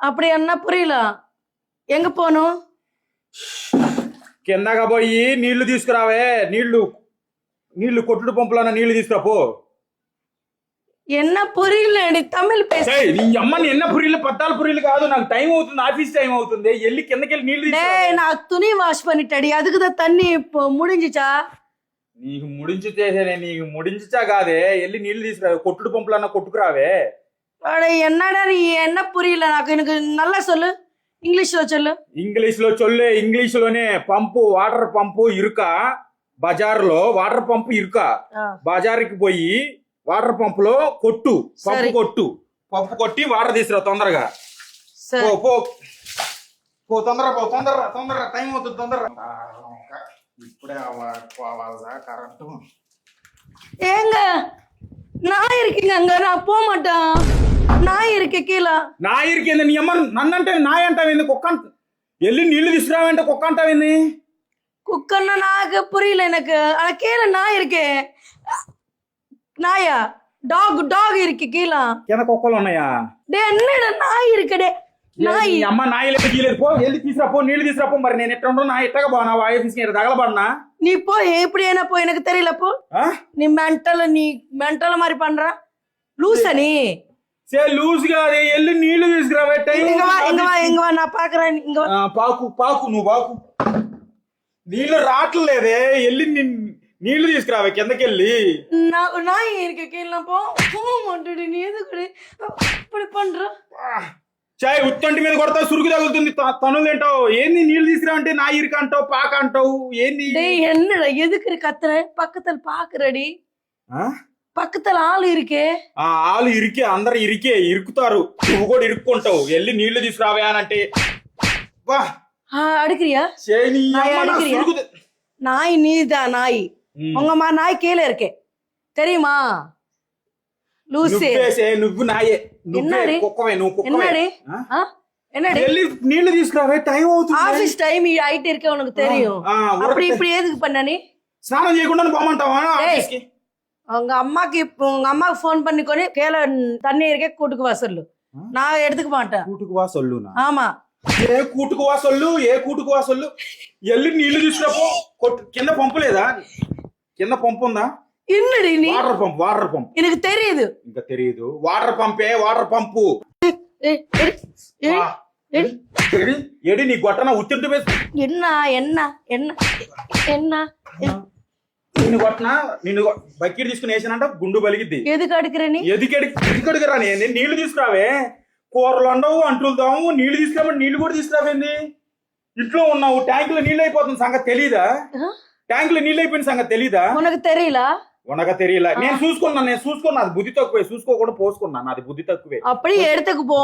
அப்படி என்ன புரியல எங்க போகணும் కిందగా పోయి నీళ్లు తీసుకురావే నీళ్లు కొట్టుడు పంపులో నీళ్లు తీసుకురా పో என்ன புரியல தமிழ் பேச ఏయ్, నీ అమ్మని ఎన్న పురిలు పద్దాల పురిలు కాదు నాకు టైం అవుతుంది ఆఫీస్ టైం అవుతుంది వెళ్ళి కిందకెళ్ళి నీళ్లు తీసుకురా டேய் நான் துணி வாஷ் பண்ணிட்டடி அதுக்கு தான் தண்ணி இப்போ முடிஞ்சிச்சா నీకు ముడించి చేసేనే నీకు ముడించా కాదే వెళ్ళి నీళ్లు తీసుకురా కొట్టుడు పంపులన్నా కొట్టుకురావే அட என்னடா நீ என்ன புரியல எனக்கு நல்லா சொல்லு ఇంగ్లీష్లో சொல்லு ఇంగ్లీష్ లోనే పంపు వాటర్ పంపు ఇరుక బజార్లో వాటర్ పంపు ఇరుక బజార్కి పోయి వాటర్ పంపులో పంపు కొట్టి వాటర్ తీసుకురా తొందరగా పో తొందరగా టైం అవుతుంది తొందరగా ఇప్పుడే కరెక్ట్ ஏங்க நாய் இருக்குங்க அங்க நான் போக மாட்டேன் நாய் இருக்கு கீழே నాయి ఇరికింది నీ అమ్మ నన్నంటే నాయ అంటావేంది కుక్క వెళ్ళి నీళ్లు తీసుకురావంటే కుక్క అంటావేంది குக்கன்னா நாக்கு புரியல எனக்கு ஆனா கீழே நாய் இருக்கு நாயா டாக் இருக்கு கீழே కింద కుక్కలు ఉన్నాయా டே என்னடா நாய் இருக்குடே నాయి నీ అమ్మ నాయలేదు గీలేదు పో వెళ్ళి తీసుకురా పో నీళ్లు తీసుకురా పో మరి నేను ఎట్లా ఉండవు నా ఎట్టగా బాగా నా ఆఫీస్కి తగలబడినా நீ போய் எப்படி என்ன போ எனக்கு தெரியல போ நீ மென்டல் மாதிரி பண்ற லூசா நீ సే లూజ్ కాదే వెళ్ళి నీళ్లు తీసుకురావే టైం இங்க வா நான் பாக்குறேன் இங்க வா పాకు నువ్వు పాకు నీళ్లు రావట్లేదే వెళ్ళి నీళ్లు తీసుకురావే కిందకెళ్ళి நாய் இருக்கு கீழே போக மாட்டேடி நீ எதுக்கு இப்படி பண்ற చాయ్ ఉత్తంటి మీద కొడతా సురుకు తగులుతుంది తనులు ఏంటావు ఏంది నీళ్లు తీసుకురా అంటే నా ఇరుక అంటావు పాక అంటావు ఏంది என்னடா எதுக்கு கத்துற பக்கத்துல பாக்குறடி పక్కతల ఆలు ఇరికే ఆ ఆలు ఇరికే అందరు ఇరుకుతారు నువ్వు కూడా ఇరుక్కుంటావు వెళ్ళి నీళ్లు తీసుకురావే అని అంటే వా அடுக்கிறியா நாய் நீதான் நாய் உங்கம்மா நாய் கீழே இருக்கே தெரியுமா லூசே నువ్వు నాయే என்னடி என்னடி என்னடி నీళ్లు తీసుకురావే టైం అవుతుంది ஆபீஸ் டைம் ஆயிட்டு இருக்க உனக்கு தெரியும் அப்படி இப்படி எதுக்கு பண்ண நீ స్నానం చేయకుండా పోమంటావా ఆఫీస్కి உங்க அம்மாக்கு ஃபோன் பண்ணிக்கொண்டு கீழே தண்ணி இருக்கே கூட்டுக்கு வா சொல்லு நான் எடுத்துக்க மாட்டேன் కూటుకు వా సొల్లునా ஆமா ఏ కూటుకు వా సొల్లు వెళ్ళి నీళ్లు తీసుకురాపో కింద పంపు లేదా కింద పంపు ఉందా என்னடி நீ వాటర్ పంప్ எனக்கு தெரியுது ఇంకా తెలియదు వాటర్ పంపు ఎడి నీ గొట్టన ఉత్తింటి என்ன என்ன என்ன என்ன నిన్ను కొట్టన నిన్ను బకెట్ తీసుకుని వేసానంట గుండు బలిగిద్ది ఎదుకు అడుగురని ఎదుకడుగురా నేను నీళ్లు తీసుకురావే కూరలు ఉండవు అంటులు దాము నీళ్లు తీసుకురామంటే నీళ్లు కూడా తీసుకురావేంది ఇంట్లో ఉన్నావు ట్యాంకులో నీళ్ళు అయిపోతుంది సంగతి తెలీదా ట్యాంకులో నీళ్ళు అయిపోయిన సంగతి తెలీదా మనకు తెలియలా తెలియలా నేను చూసుకున్నా అది బుద్ధి తక్కువే చూసుకోకుండా పోసుకున్నా నాది బుద్ధి తక్కువే అప్పుడే ఎడతకు పో